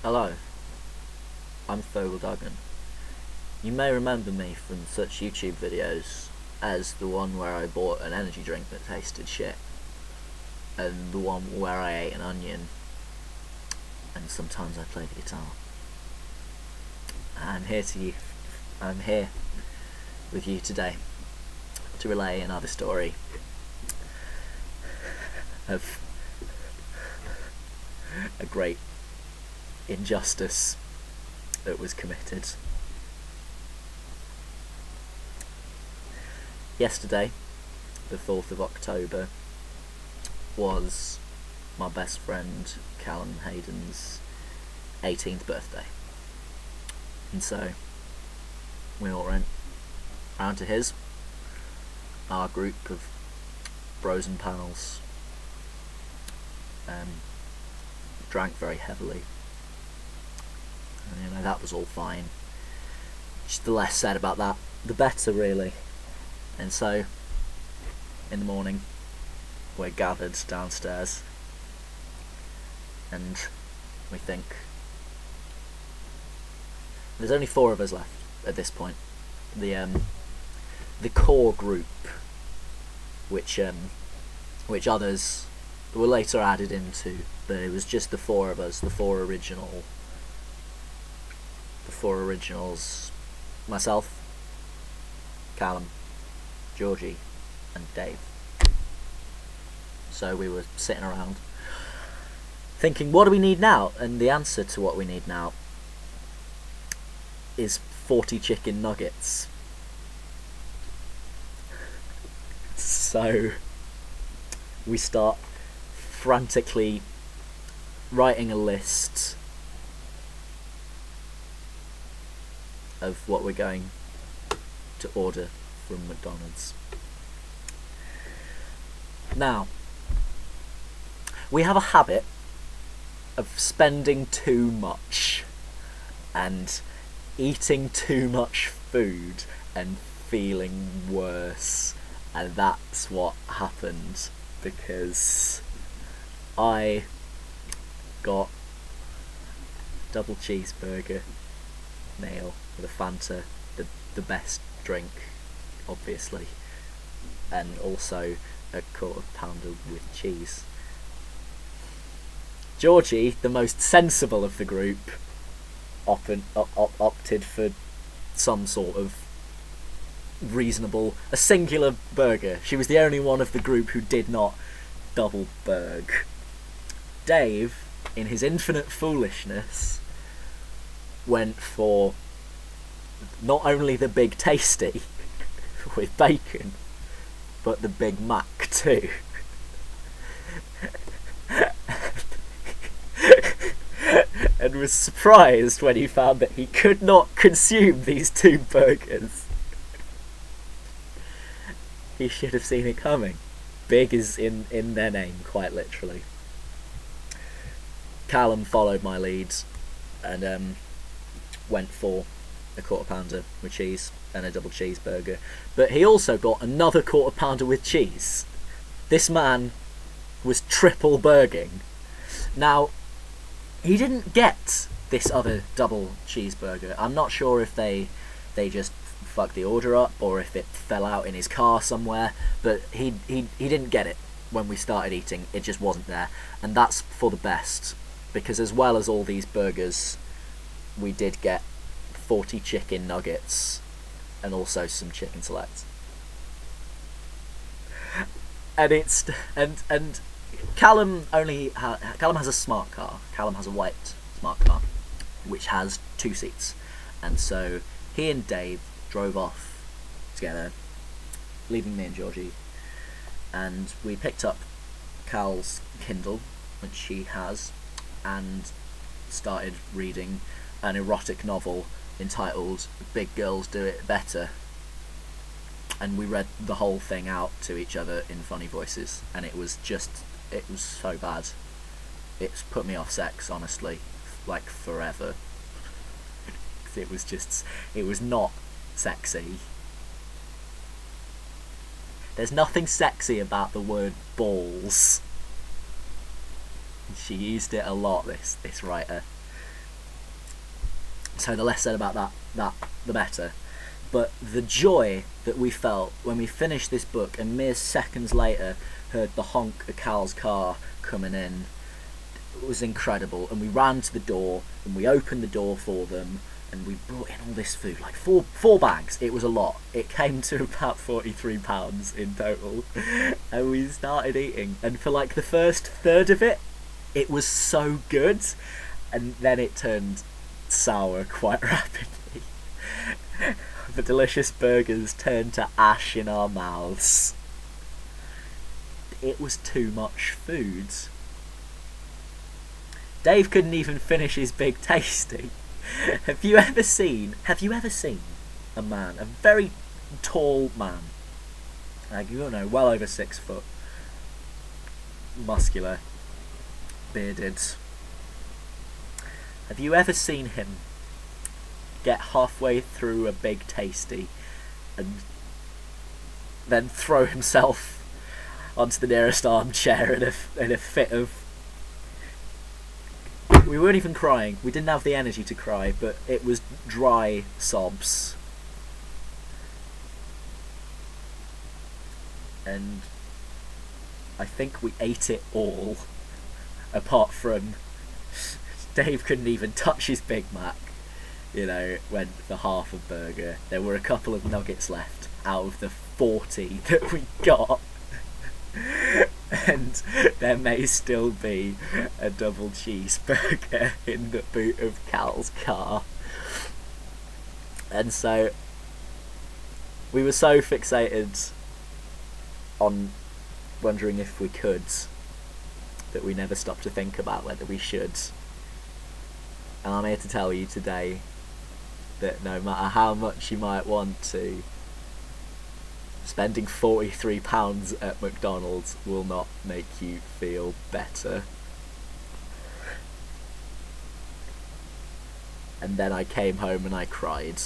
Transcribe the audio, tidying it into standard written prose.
Hello, I'm Duggan. You may remember me from such YouTube videos as the one where I bought an energy drink that tasted shit, and the one where I ate an onion, and sometimes I play the guitar. I'm here with you today to relay another story of a great injustice that was committed. Yesterday, the 4th of October, was my best friend Callum Hayden's 18th birthday, and so we all went round to his. Our group of bros and pals drank very heavily, and that was all fine. Just the less said about that, the better, really. And so, in the morning, we're gathered downstairs, and we think there's only 4 of us left at this point. The core group, which others were later added into, but it was just the 4 of us, the four originals, myself, Callum, Georgie, and Dave. So we were sitting around thinking, what do we need now? And the answer to what we need now is 40 chicken nuggets. So we start frantically writing a list of what we're going to order from McDonald's. Now, we have a habit of spending too much and eating too much food and feeling worse, and that's what happened, because I got double cheeseburger meal with a Fanta, the best drink, obviously, and also a quarter pounder with cheese. Georgie, the most sensible of the group, opted for some sort of reasonable, a singular burger. She was the only one of the group who did not double burg. Dave, in his infinite foolishness, went for not only the Big Tasty with bacon, but the Big Mac too. And was surprised when he found that he could not consume these 2 burgers. He should have seen it coming. Big is in their name, quite literally. Callum followed my lead and went for a quarter pounder with cheese and a double cheeseburger, but he also got another quarter pounder with cheese. This man was triple burging. Now, he didn't get this other double cheeseburger. I'm not sure if they just fucked the order up or if it fell out in his car somewhere, but he didn't get it when we started eating. It just wasn't there, and that's for the best, because as well as all these burgers, we did get 40 chicken nuggets and also some chicken selects. And Callum has a smart car. Callum has a white smart car which has 2 seats, and so he and Dave drove off together, leaving me and Georgie, and we picked up Cal's Kindle, which he has, and started reading an erotic novel entitled Big Girls Do It Better, and we read the whole thing out to each other in funny voices, and it was so bad. It's put me off sex, honestly, like forever. It was not sexy. There's nothing sexy about the word balls. She used it a lot, this writer. So the less said about that, the better. But the joy that we felt when we finished this book and mere seconds later heard the honk of Cal's car coming in was incredible. And we ran to the door and we opened the door for them and we brought in all this food, like four bags. It was a lot. It came to about £43 in total. And we started eating, and for like the first third of it, it was so good, and then it turned sour quite rapidly. The delicious burgers turned to ash in our mouths. It was too much food. Dave couldn't even finish his big tasty. Have you ever seen a man, a very tall man, like, you know, well over 6 foot, muscular, bearded? Have you ever seen him get halfway through a big tasty and then throw himself onto the nearest armchair in a fit of... We weren't even crying. We didn't have the energy to cry, but it was dry sobs. And I think we ate it all, apart from Dave couldn't even touch his Big Mac. You know, went for half a burger. There were a couple of nuggets left out of the 40 that we got. And there may still be a double cheeseburger in the boot of Cal's car. And so we were so fixated on wondering if we could that we never stopped to think about whether we should. And I'm here to tell you today that no matter how much you might want to, spending £43 at McDonald's will not make you feel better. And then I came home and I cried.